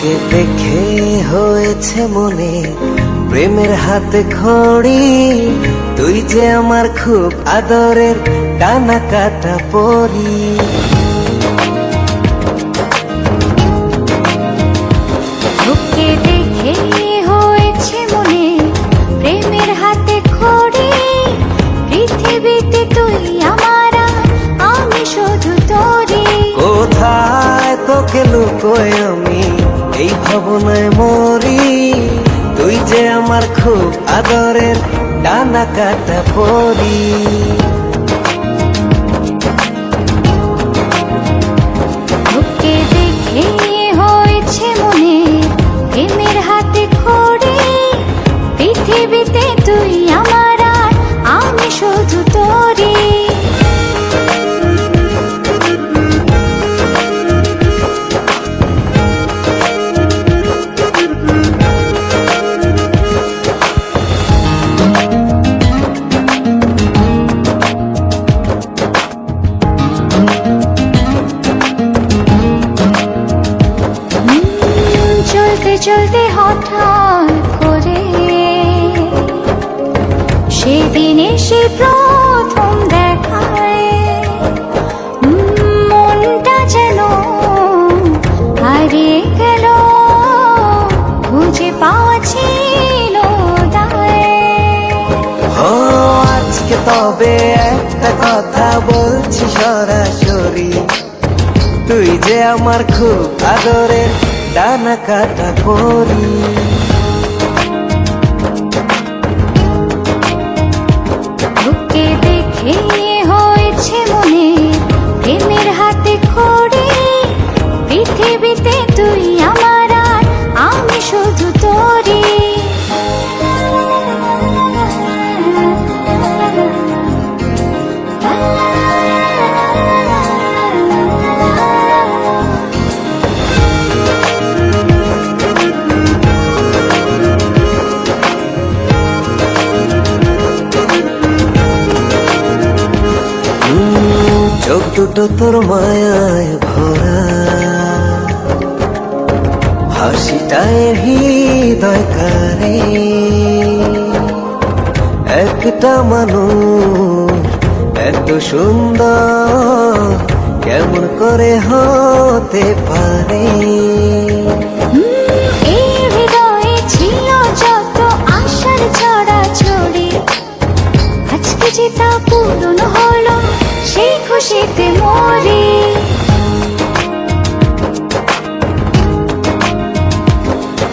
তোকে দেখে হয়েছে মনে প্রেমের হাতে খড়ি, তুই যে আমার খুব আদরের ডানা কাটা পরি। তোকে দেখে হয়েছে মনে প্রেমের হাতে খড়ি, পৃথিবীতে তুই আমার, আমি শুধু তোরি। কোথায় তোকে লুকোয় আমি এই ভাবনায় মরি, তুই যে আমার খুব আদরের ডানা কাটা পরি। তোকে দেখে হয়েছে মনে প্রেমের হাতে খড়ি, পৃথিবীতে তুই আমার, আমি শুধু তোরি। চলতে চলতে হঠাৎ করে সেদিন এসে প্রথম দেখায়, মনটা যেন হারিয়ে গেল, খুঁজে পাওয়া ছিল দায়। ও আজকে তবে একটা কথা বলছি সরাসরি, তুই যে আমার খুব আদরের ডানা কাটা পরি। তোকে দেখে হয়েছে মনে প্রেমের হাতে খড়ি, পৃথিবীতে তুই আমার, আমি শুধু তোরি। চোখ দুটো তোর মায়ায় ভরা, হাসিটায় হৃদয় কারে, একটা মানুষ এত সুন্দর কেমন করে হতে পারে। এই হৃদয়ে ছিল যত আশার ছড়াছড়ি, আজকে যে তা পূরণ হলো, সেই খুশিতে মরি।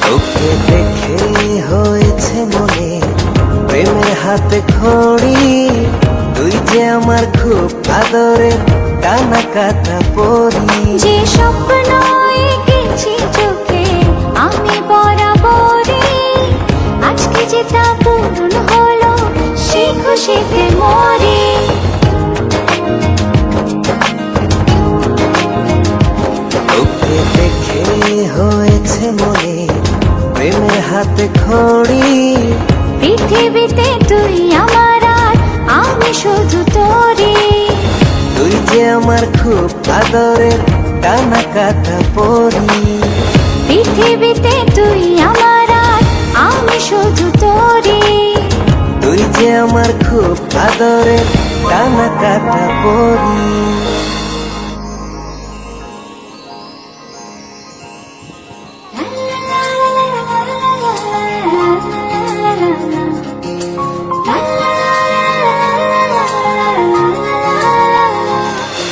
তোকে দেখে হয়েছে মনে প্রেমের হাতে খড়ি, তুই যে আমার খুব আদরের ডানা কাটা পরি। যে স্বপ্ন এঁকেছি চোখে আমি বরাবরই, আজকে যে তা পূরণ হলো, সেই খুশিতে মরি। তোকে দেখে হয়েছে মনে প্রেমের হাতে খড়ি, পৃথিবীতে তুই আমার, আমি শুধু তোরি। তুই যে আমার খুব আদরের ডানা কাটা পরি। পৃথিবীতে তুই আমার, আমি শুধু তোরি। তুই যে আমার খুব আদরের ডানা কাটা পরি।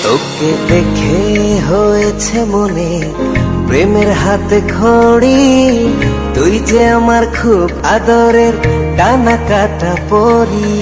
তোকে দেখে হয়েছে মনে প্রেমের হাতে খড়ি, তুই যে আমার খুব আদরের ডানা কাটা পরি।